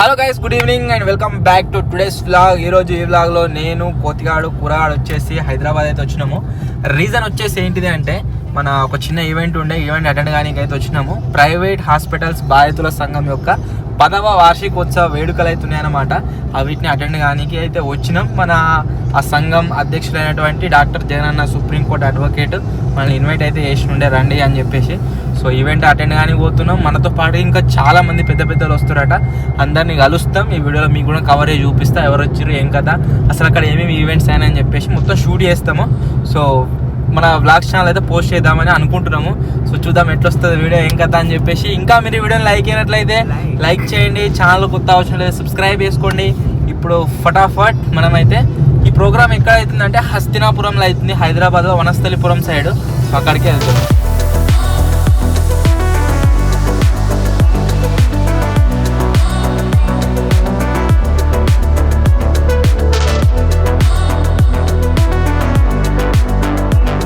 Hello guys, good evening and welcome back to today's vlog. ఈరోజు ఈ వ్లాగ్లో నేను కోతిగాడు కూరగాడు వచ్చేసి హైదరాబాద్ అయితే వచ్చినాము. రీజన్ వచ్చేసి ఏంటిది అంటే మన ఒక చిన్న ఈవెంట్ అటెండ్ కానీ అయితే వచ్చినాము. ప్రైవేట్ హాస్పిటల్స్ బాధితుల సంఘం యొక్క 10వ వార్షికోత్సవ వేడుకలు అయితే ఉన్నాయన్నమాట. వీటిని అటెండ్ కానీ అయితే వచ్చినాం. మన ఆ సంఘం అధ్యక్షుడైనటువంటి డాక్టర్ జగనన్న సుప్రీంకోర్టు అడ్వకేట్ మనల్ని ఇన్వైట్ అయితే చేసి ఉండే రండి అని చెప్పేసి. సో ఈవెంట్ అటెండ్ కానీ పోతున్నాం. మనతో పాటు ఇంకా చాలా మంది పెద్ద పెద్దలు వస్తారట. అందరినీ కలుస్తాం. ఈ వీడియోలో మీకు కూడా కవరేజ్ చూపిస్తా, ఎవరు వచ్చారు ఏం కదా, అసలు అక్కడ ఏమేమి ఈవెంట్స్ అయినాయని చెప్పేసి మొత్తం షూట్ చేస్తాము. సో మన బ్లాగ్ ఛానల్ అయితే పోస్ట్ చేద్దామని అనుకుంటున్నాము. సో చూద్దాం ఎట్లా వస్తుంది వీడియో ఏం కదా అని చెప్పేసి. ఇంకా మీరు ఈ వీడియోని లైక్ అయినట్లయితే లైక్ చేయండి. ఛానల్ కొత్త అవసరం లేదు, సబ్స్క్రైబ్ చేసుకోండి. ఇప్పుడు ఫటాఫట్ మనమైతే ఈ ప్రోగ్రామ్ ఎక్కడ అవుతుందంటే హస్తినాపురంలో అవుతుంది, హైదరాబాద్లో వనస్థలిపురం సైడ్. సో అక్కడికి వెళ్తున్నాం.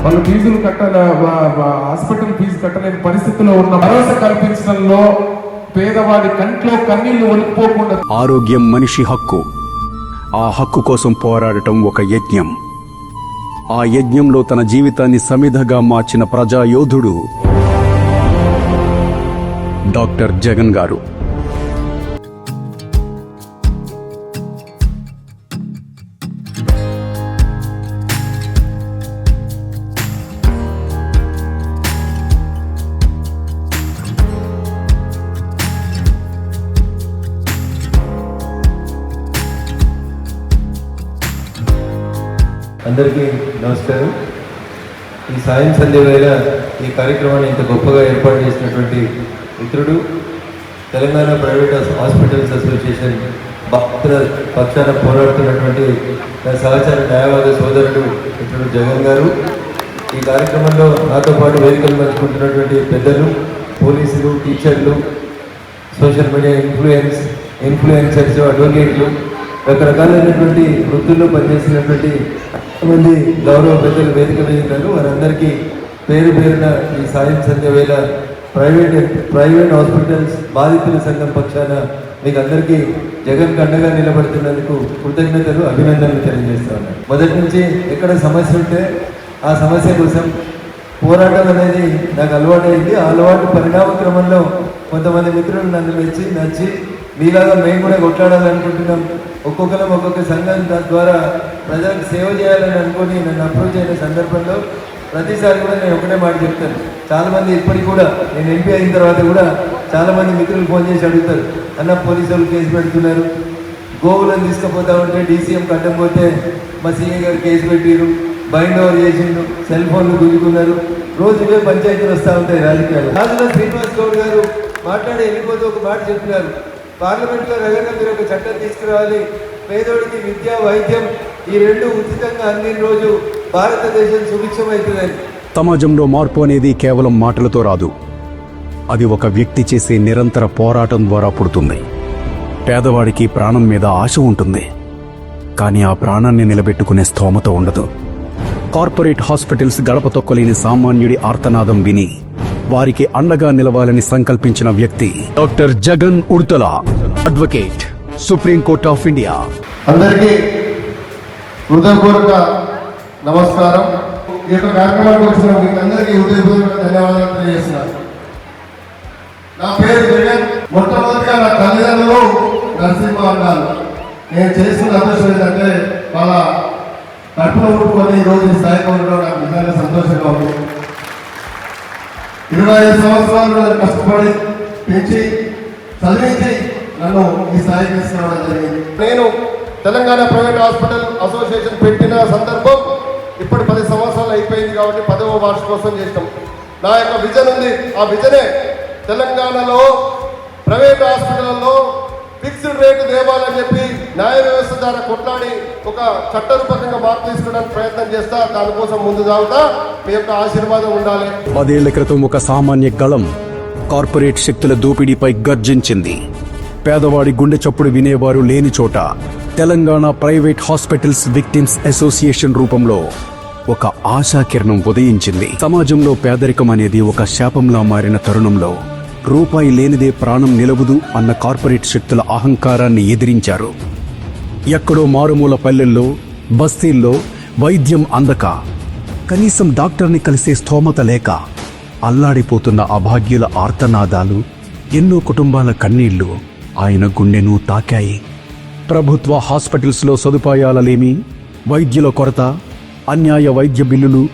వాళ్ళు ఫీజులు హాస్పిటల్ ఫీజు కట్టలేని పరిస్థితిలో ఉన్న భరోసా కల్పించడంలో పేదవాడి కంట్లో కన్నీళ్లు ఒలికిపోకుండా. ఆరోగ్యం మనిషి హక్కు. ఆ హక్కు కోసం పోరాడటం ఒక యజ్ఞం. ఆ యజ్ఞంలో తన జీవితాన్ని సమిధగా మార్చిన ప్రజాయోధుడు డాక్టర్ జగన్ గారు. అందరికీ నమస్కారం. ఈ సాయం సంధ్య వేళ ఈ కార్యక్రమాన్ని ఇంత గొప్పగా ఏర్పాటు చేసినటువంటి మిత్రుడు, తెలంగాణ ప్రైవేట్ హాస్పిటల్స్ అసోసియేషన్ బాధితుల పక్షాన పోరాడుతున్నటువంటి నా సహచార న్యాయవాద సోదరుడు మిత్రుడు జగన్ గారు, ఈ కార్యక్రమంలో నాతో పాటు వేదికలు పంచుకుంటున్నటువంటి పెద్దలు, పోలీసులు, టీచర్లు, సోషల్ మీడియా ఇన్ఫ్లుయెన్సర్స్, అడ్వకేట్లు, రకరకాలైనటువంటి వృత్తుల్లో పనిచేసినటువంటి మంది గౌరవ పెద్దలు వేదిక మీద ఉన్నారు. వారందరికీ పేరు పేరున ఈ సాయం సంధ్య వేళ ప్రైవేట్ హాస్పిటల్స్ బాధితుల సంఘం పక్షాన మీకు అందరికీ జగన్ అండగా నిలబడుతున్నందుకు కృతజ్ఞతలు, అభినందనలు తెలియజేస్తాను. మొదటి నుంచి ఎక్కడ సమస్య ఉంటే ఆ సమస్య కోసం పోరాటం అనేది నాకు అలవాటైంది. ఆ అలవాటు పరిణామ క్రమంలో కొంతమంది మిత్రులు నన్ను నచ్చి మీలాగా మేము కూడా కొట్లాడాలనుకుంటున్నాం, ఒక్కొక్కరం ఒక్కొక్క సంఘం ద్వారా ప్రజలకు సేవ చేయాలని అనుకుని నన్ను అప్రోచ్ అయిన సందర్భంలో ప్రతిసారి కూడా నేను ఒకటే మాట చెప్తాను. చాలామంది ఇప్పటికి కూడా నేను ఎంపీ అయిన తర్వాత కూడా చాలామంది మిత్రులు ఫోన్ చేసి అడుగుతారు, అన్న పోలీసు వాళ్ళు కేసు పెడుతున్నారు, గోవులను తీసుకుపోతా ఉంటే డీసీఎం కట్టం పోతే మా సీఏ గారు కేసు పెట్టిరు, బైండ్ ఓవర్ చేసిండు, సెల్ ఫోన్లు గుంజుకున్నారు, రోజు ఇవే పంచాయతీలు వస్తూ ఉంటాయి రాజకీయాలు. రాజుల శ్రీనివాస్ గౌడ్ గారు మాట్లాడి వెళ్ళిపోతే ఒక మాట చెప్పినారు, పార్లమెంట్లో రగంగా మీరు ఒక చట్టం తీసుకురావాలి, పేదోడికి విద్య, వైద్యం ఈ రెండు ఉచితంగా అందిన రోజు భారతదేశం సుభిక్షమవుతుందని. సమాజంలో మార్పు అనేది కేవలం మాటలతో రాదు. అది ఒక వ్యక్తి చేసే నిరంతర పోరాటం ద్వారా పుడుతుంది. పేదవాడికి ప్రాణం మీద ఆశ ఉంటుంది, కానీ ఆ ప్రాణాన్ని నిలబెట్టుకునే స్థోమత ఉండదు. కార్పొరేట్ హాస్పిటల్స్ గడప తొక్కలేని సామాన్యుడి ఆర్తనాదం విని వారికి అండగా నిలవాలని సంకల్పించిన వ్యక్తి doctor Jagan Udathala, advocate, supreme court of India. అందరికీ హృదయపూర్వక నమస్కారం. ఈ యొక్క కార్యక్రమానికి వచ్చిన మీకు అందరికీ హృదయపూర్వక ధన్యవాదాలు తెలియజేస్తున్నాను. నా పేరు జగన్. మొట్టమొదటిగా నా తల్లిదండ్రులు నరసింహ అన్నారు. నేను చేసిన అదృష్టం ఏంటంటే వాళ్ళ కడుపులో ఉంటుకొని ఈరోజు ఈ స్థాయికి ఉండడం నాకు నిజంగా సంతోషంగా ఉంది. 25 సంవత్సరాలు కష్టపడి పెంచి చదివించి నన్ను ఈ స్థాయికి తీసుకురావడం జరిగింది. నేను తెలంగాణ ప్రైవేట్ హాస్పిటల్ అసోసియేషన్ పెట్టిన సందర్భం ఇప్పుడు 10 సంవత్సరాలు అయిపోయింది కాబట్టి 10వ వార్షికోత్సవం చేసినాం. నా యొక్క విజన్ ఉంది. ఆ విజనే తెలంగాణలో ప్రైవేట్ హాస్పిటల్లో ఫిక్స్డ్ రేటు దేవాలని చెప్పి న్యాయ వ్యవస్థ ద్వారా కొట్లాడి ఒక చట్టరూపకంగా మార్పు తీసుకోవడానికి ప్రయత్నం చేస్తా. దానికోసం ముందు సాగుతా. మీ యొక్క ఆశీర్వాదం ఉండాలి. 10 ఏళ్ల క్రితం ఒక సామాన్య గళం కార్పొరేట్ శక్తుల దోపిడీపై గర్జించింది. పేదవాడి గుండె చప్పుడు వినేవారు లేని చోట Telangana private hospitals victims association రూపంలో ఒక ఆశాకిరణం ఉదయించింది. సమాజంలో పేదరికం అనేది ఒక శాపంలా మారిన తరుణంలో రూపాయి లేనిదే ప్రాణం నిలవదు అన్న కార్పొరేట్ శక్తుల అహంకారాన్ని ఎదిరించారు. ఎక్కడో మారుమూల పల్లెల్లో, బస్తీల్లో వైద్యం అందక, కనీసం డాక్టర్ని కలిసే స్థోమత లేక అల్లాడిపోతున్న అభాగ్యుల ఆర్తనాదాలు, ఎన్నో కుటుంబాల కన్నీళ్లు ఆయన గుండెను తాకాయి. ప్రభుత్వ హాస్పిటల్స్లో సదుపాయాలలేమి, వైద్యుల కొరత, అన్యాయ వైద్య బిల్లులు,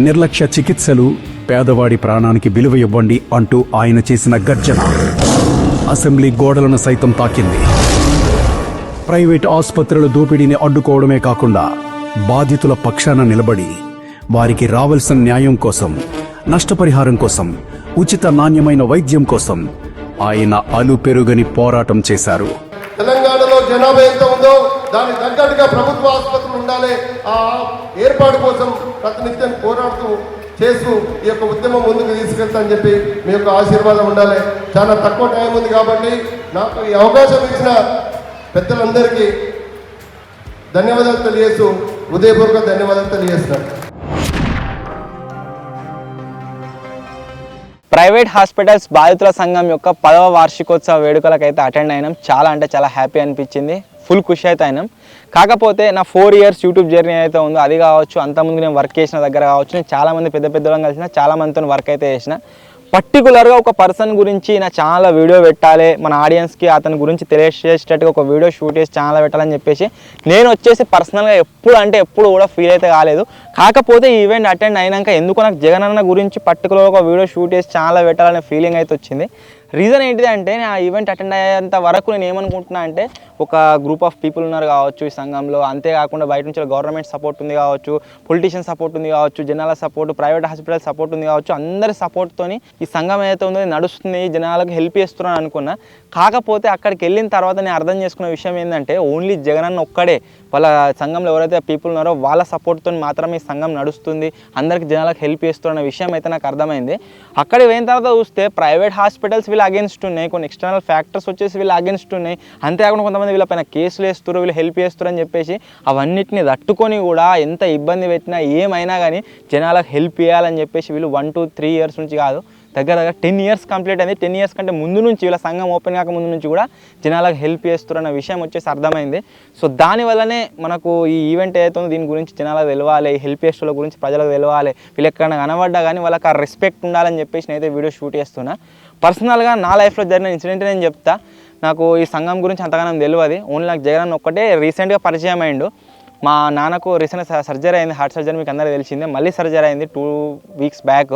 నిర్లక్ష్య చికిత్సలు, పేదవాడి ప్రాణానికి విలువ ఇవ్వండి అంటూ ఆయన చేసిన గర్జన అసెంబ్లీ గోడలను సైతం తాకింది. ప్రైవేట్ ఆసుపత్రుల దోపిడీని అడ్డుకోవడమే కాకుండా బాధితుల పక్షాన నిలబడి వారికి రావాల్సిన న్యాయం కోసం, నష్టపరిహారం కోసం, ఉచిత నాణ్యమైన వైద్యం కోసం ఆయన అలుపెరుగని పోరాటం చేశారు. తెలంగాణలో జనాభా ఎంత ఉందో దానికి తగ్గట్టుగా ప్రభుత్వ ఆసుపత్రులు ఉండాలి. ఆ ఏర్పాటు కోసం ప్రతినిత్యం పోరాడుతూ చేస్తూ ఈ యొక్క ఉద్యమం ముందుకు తీసుకెళ్తా అని చెప్పి మీ యొక్క ఆశీర్వాదం ఉండాలి. చాలా తక్కువ టైం ఉంది కాబట్టి నాకు ఈ అవకాశం ఇచ్చిన పెద్దలందరికీ ధన్యవాదాలు తెలియజేస్తూ హృదయపూర్వక ధన్యవాదాలు తెలియజేస్తున్నాను. ప్రైవేట్ హాస్పిటల్స్ బాధితుల సంఘం యొక్క 10వ వార్షికోత్సవ వేడుకలకైతే అటెండ్ అయినాం. చాలా అంటే చాలా హ్యాపీ అనిపించింది, ఫుల్ ఖుషి అయితే అయినాం. కాకపోతే నా 4 ఇయర్స్ యూట్యూబ్ జర్నీ అయితే ఉందో అది కావచ్చు, అంతకుముందు నేను వర్క్ చేసిన దగ్గర కావచ్చు, నేను చాలామంది పెద్ద వాళ్ళని కలిసిన, చాలామందితో వర్క్ అయితే చేసిన. పర్టికులర్గా ఒక పర్సన్ గురించి నా ఛానల్లో వీడియో పెట్టాలి, మన ఆడియన్స్కి అతని గురించి తెలియజేసేటట్టుగా ఒక వీడియో షూట్ చేసి ఛానల్ పెట్టాలని చెప్పేసి నేను వచ్చేసి పర్సనల్గా ఎప్పుడు కూడా ఫీల్ అయితే కాలేదు. కాకపోతే ఈ ఈవెంట్ అటెండ్ అయినాక ఎందుకో నాకు జగన్ అన్న గురించి పర్టికులర్గా ఒక వీడియో షూట్ చేసి ఛానల్ పెట్టాలనే ఫీలింగ్ అయితే వచ్చింది. రీజన్ ఏంటిది అంటే నేను ఆ ఈవెంట్ అటెండ్ అయ్యేంత వరకు నేను ఏమనుకుంటున్నా అంటే ఒక గ్రూప్ ఆఫ్ పీపుల్ ఉన్నారు కావచ్చు ఈ సంఘంలో, అంతేకాకుండా బయట నుంచి గవర్నమెంట్ సపోర్ట్ ఉంది కావచ్చు, పొలిటీషియన్ సపోర్ట్ ఉంది కావచ్చు, జనాల సపోర్ట్, ప్రైవేట్ హాస్పిటల్ సపోర్ట్ ఉంది కావచ్చు, అందరి సపోర్ట్తోని ఈ సంఘం ఏదైతే ఉందో నడుస్తుంది, జనాలకు హెల్ప్ చేస్తున్నాను అనుకున్నా. కాకపోతే అక్కడికి వెళ్ళిన తర్వాత నేను అర్థం చేసుకున్న విషయం ఏంటంటే ఓన్లీ జగనన్న ఒక్కడే, వాళ్ళ సంఘంలో ఎవరైతే పీపుల్ ఉన్నారో వాళ్ళ సపోర్ట్తో మాత్రమే ఈ సంఘం నడుస్తుంది, అందరికి జనాలకు హెల్ప్ చేస్తున్న విషయం అయితే నాకు అర్థమైంది. అక్కడికి పోయిన తర్వాత చూస్తే ప్రైవేట్ హాస్పిటల్స్ వీళ్ళు అగేన్స్ట్ ఉన్నాయి, కొన్ని ఎక్స్టర్నల్ ఫ్యాక్టర్స్ వచ్చేసి వీళ్ళు అగేన్స్ట్ ఉన్నాయి, అంతేకాకుండా కొంతమంది వీళ్ళపైన కేసులు వేస్తారు, వీళ్ళు హెల్ప్ చేస్తారు అని చెప్పేసి అవన్నిటిని తట్టుకొని కూడా ఎంత ఇబ్బంది పెట్టినా ఏమైనా కానీ జనాలకు హెల్ప్ చేయాలని చెప్పేసి వీళ్ళు 1 to 3 ఇయర్స్ నుంచి కాదు, దగ్గర 10 ఇయర్స్ కంప్లీట్ అయింది. 10 ఇయర్స్ కంటే ముందు నుంచి వీళ్ళ సంఘం ఓపెన్ కాక ముందు నుంచి కూడా జనాలకు హెల్ప్ చేస్తున్న విషయం వచ్చేసి అర్థమైంది. సో దానివల్లనే మనకు ఈ ఈవెంట్ ఏదైతే ఉందో దీని గురించి జనాలకు తెలవాలి, హెల్ప్ చేస్తున్న గురించి ప్రజలకు తెలవాలి, వీళ్ళు ఎక్కడైనా కనబడ్డా కానీ వాళ్ళకి ఆ రెస్పెక్ట్ ఉండాలని చెప్పేసి నేనైతే వీడియో షూట్ చేస్తున్నా. పర్సనల్గా నా లైఫ్లో జరిగిన ఇన్సిడెంట్ నేను చెప్తా. నాకు ఈ సంఘం గురించి అంతగానో తెలియదు, ఓన్లీ నాకు జగన్ ఒక్కటే రీసెంట్గా పరిచయం అయ్యిండు. మా నాన్నకు రీసెంట్గా సర్జరీ అయింది, హార్ట్ సర్జరీ, మీకు అందరికీ తెలిసిందే. మళ్ళీ సర్జరీ అయింది 2 వీక్స్ బ్యాక్.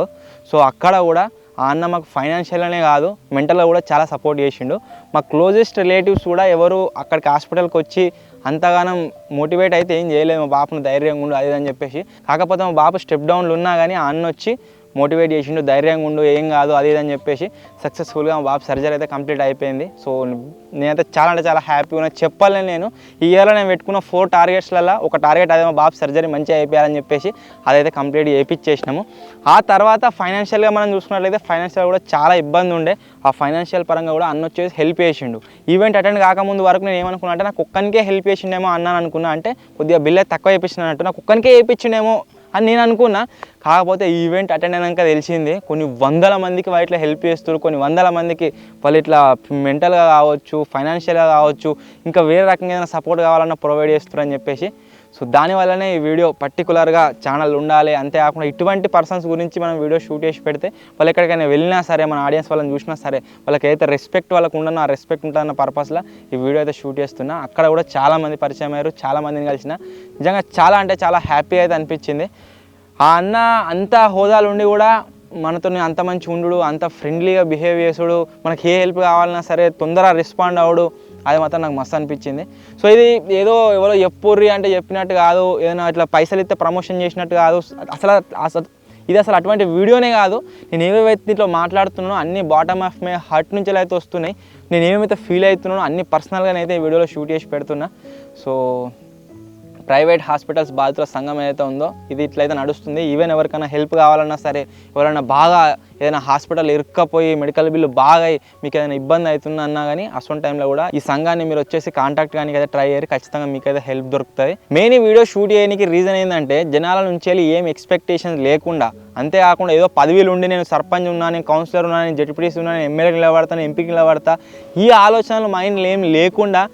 సో అక్కడ కూడా ఆ అన్న మాకు ఫైనాన్షియల్గానే కాదు మెంటల్గా కూడా చాలా సపోర్ట్ చేసిండు. మా క్లోజెస్ట్ రిలేటివ్స్ కూడా ఎవరు అక్కడికి హాస్పిటల్కి వచ్చి అంతగానం మోటివేట్ అయితే ఏం చేయలేదు, మా బాపును ధైర్యంగా ఉండు అది అని చెప్పేసి. కాకపోతే మా బాపు స్టెప్ డౌన్లు ఉన్నా కానీ ఆ అన్న వచ్చి మోటివేట్ చేసిండు, ధైర్యంగా ఉండు ఏం కాదు అది ఇది అని చెప్పేసి సక్సెస్ఫుల్గా మా బాబు సర్జరీ అయితే కంప్లీట్ అయిపోయింది. సో నేనైతే చాలా అంటే చాలా హ్యాపీగా ఉన్నా. చెప్పాలి, నేను ఈ ఇయర్లో నేను పెట్టుకున్న 4 టార్గెట్స్లలో ఒక టార్గెట్ అదే మా బాబు సర్జరీ మంచిగా అయిపోయాలని చెప్పేసి అదైతే కంప్లీట్ చేయించేసినాము. ఆ తర్వాత ఫైనాన్షియల్గా మనం చూసుకున్నట్లయితే ఫైనాన్షియల్ కూడా చాలా ఇబ్బంది ఉండే. ఆ ఫైనాన్షియల్ పరంగా కూడా అన్న వచ్చేసి హెల్ప్ చేసిండు. ఈవెంట్ అటెండ్ కాకముందు వరకు నేను ఏమనుకున్నా అంటే నాకు ఒక్కనికే హెల్ప్ చేసిండేమో అన్నాను అనుకున్నా, అంటే కొద్దిగా బిల్ అయితే తక్కువ చేయించినట్టు నాకు ఒక్కనికే చేయించిండేమో అని నేను అనుకున్నా. కాకపోతే ఈ ఈవెంట్ అటెండ్ అయినాక తెలిసింది కొన్ని వందల మందికి వాటిలో హెల్ప్ చేస్తారు, కొన్ని వందల మందికి వాళ్ళు ఇట్లా మెంటల్గా కావచ్చు, ఫైనాన్షియల్గా కావచ్చు, ఇంకా వేరే రకంగా ఏదైనా సపోర్ట్ కావాలన్నా ప్రొవైడ్ చేస్తారు అని చెప్పేసి. సో దానివల్లనే ఈ వీడియో పర్టికులర్గా ఛానల్ ఉండాలి. అంతేకాకుండా ఇటువంటి పర్సన్స్ గురించి మనం వీడియో షూట్ చేసి పెడితే వాళ్ళు ఎక్కడికైనా వెళ్ళినా సరే, మన ఆడియన్స్ వాళ్ళని చూసినా సరే, వాళ్ళకి అయితే రెస్పెక్ట్ వాళ్ళకు ఉండనో ఆ రెస్పెక్ట్ ఉంటుందన్న పర్పస్లో ఈ వీడియో అయితే షూట్ చేస్తున్నా. అక్కడ కూడా చాలామంది పరిచయం అయ్యారు, చాలామందిని కలిసిన, నిజంగా చాలా అంటే చాలా హ్యాపీ అయితే అనిపించింది. ఆ అన్న అంత హోదాలు ఉండి కూడా మనతో అంత మంచి ఉండు, అంత ఫ్రెండ్లీగా బిహేవ్ చేసుడు, మనకి ఏ హెల్ప్ కావాలన్నా సరే తొందరగా రెస్పాండ్ అవ్వడు, అది మాత్రం నాకు మస్తు అనిపించింది. సో ఇది ఏదో ఎవరో చెప్పుర్రి అంటే చెప్పినట్టు కాదు, ఏదైనా ఇట్లా పైసలు ఇస్తే ప్రమోషన్ చేసినట్టు కాదు, ఇది అసలు అటువంటి వీడియోనే కాదు. నేను ఏవేవైతే ఇట్లా మాట్లాడుతున్నానో అన్ని బాటమ్ ఆఫ్ మై హార్ట్ నుంచి అయితే వస్తున్నాయి. నేను ఏమైతే ఫీల్ అవుతున్నానో అన్ని పర్సనల్గా అయితే ఈ వీడియోలో షూట్ చేసి పెడుతున్నా. సో ప్రైవేట్ హాస్పిటల్స్ బాధితుల సంఘం ఏదైతే ఉందో ఇది ఇట్లయితే నడుస్తుంది. ఈవెన్ ఎవరికైనా హెల్ప్ కావాలన్నా సరే, ఎవరైనా బాగా ఏదైనా హాస్పిటల్ ఇరుక్కపోయి మెడికల్ బిల్లు బాగా మీకు ఏదైనా ఇబ్బంది అవుతుంది అన్నా కానీ అసలు టైంలో కూడా ఈ సంఘాన్ని మీరు వచ్చేసి కాంటాక్ట్ కానీ అయితే ట్రై చేయరు, ఖచ్చితంగా మీకు అయితే హెల్ప్ దొరుకుతుంది. మెయిన్ ఈ వీడియో షూట్ చేయడానికి రీజన్ ఏంటంటే జనాల నుంచి వెళ్ళి ఏం ఎక్స్పెక్టేషన్స్ లేకుండా, అంతేకాకుండా ఏదో పదవిలు ఉండి నేను సర్పంచ్ ఉన్నాను, నేను కౌన్సిలర్ ఉన్నాను, నేను జడ్పీటీసీ ఉన్నాను, నేను ఎమ్మెల్యేకి నిలబడతాను, ఎంపీకి నిలబడతా, ఈ ఆలోచనలు మైండ్లో ఏం లేకుండా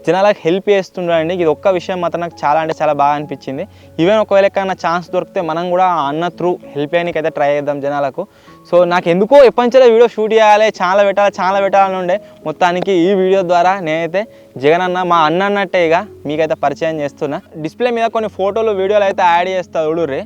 జనాలకు హెల్ప్ చేస్తుండండి. ఇది ఒక్క విషయం మాత్రం నాకు చాలా అంటే చాలా బాగా అనిపించింది. ఈవెన్ ఒకవేళ ఎక్కడైనా ఛాన్స్ దొరికితే మనం కూడా అన్న త్రూ హెల్ప్ చేయడానికి అయితే ట్రై చేద్దాం జనాలకు. సో నాకు ఎందుకో ఎప్పటించలే వీడియో షూట్ చేయాలి, చాలా పెట్టాలని ఉండే. మొత్తానికి ఈ వీడియో ద్వారా నేనైతే జగన్ అన్న మా అన్న అన్నట్టే ఇక మీకైతే పరిచయం చేస్తున్నా. డిస్ప్లే మీద కొన్ని ఫోటోలు వీడియోలు అయితే యాడ్ చేస్తా చూడుర్రి.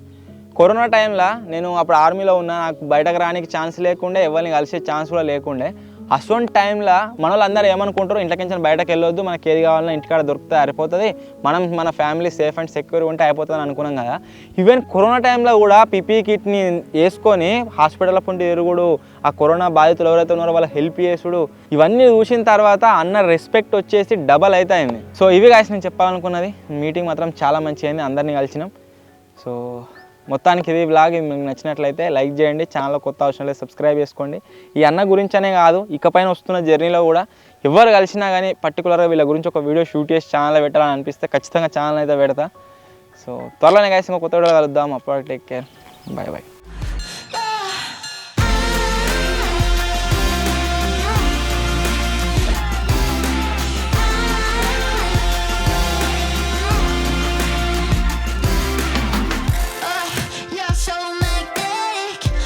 కరోనా టైంలో నేను అప్పుడు ఆర్మీలో ఉన్నా, నాకు బయటకు రానికి ఛాన్స్ లేకుండే, ఎవరిని కలిసే ఛాన్స్ కూడా లేకుండే. అసొంటి టైంలో మన వాళ్ళందరూ ఏమనుకుంటారు, ఇంట్లోకించి బయటకు వెళ్ళొద్దు, మనకి ఏది కావాలన్నా ఇంటికాడ దొరికితే అయిపోతుంది, మనం మన ఫ్యామిలీ సేఫ్ అండ్ సెక్యూర్ ఉంటే అయిపోతుంది అనుకున్నాం కదా. ఈవెన్ కరోనా టైంలో కూడా పీపీఈ కిట్ని వేసుకొని హాస్పిటల్ పంటి ఎరుగుడు, ఆ కరోనా బాధితులు ఎవరైతే ఉన్నారో వాళ్ళ హెల్ప్ చేసుడు, ఇవన్నీ చూసిన తర్వాత అన్న రెస్పెక్ట్ వచ్చేసి డబల్ అయితే అయింది. సో ఇవి గాయస్ నేను చెప్పాలనుకున్నది. మీటింగ్ మాత్రం చాలా మంచిగా అయింది, అందరినీ కలిసినాం. సో మొత్తానికి ఇది వ్లాగ్ మీకు నచ్చినట్లయితే లైక్ చేయండి, ఛానల్లో కొత్త అవసరం లేదు సబ్స్క్రైబ్ చేసుకోండి. ఈ అన్న గురించనే కాదు, ఇకపైన వస్తున్న జర్నీలో కూడా ఎవరు కలిసినా కానీ పర్టికులర్గా వీళ్ళ గురించి ఒక వీడియో షూట్ చేసి ఛానల్లో పెట్టాలని అనిపిస్తే ఖచ్చితంగా ఛానల్ అయితే పెడతా. సో త్వరలోనే కలిసి కొత్త వీడియో కలుద్దాం. అప్పుడు టేక్ కేర్, బాయ్ బాయ్.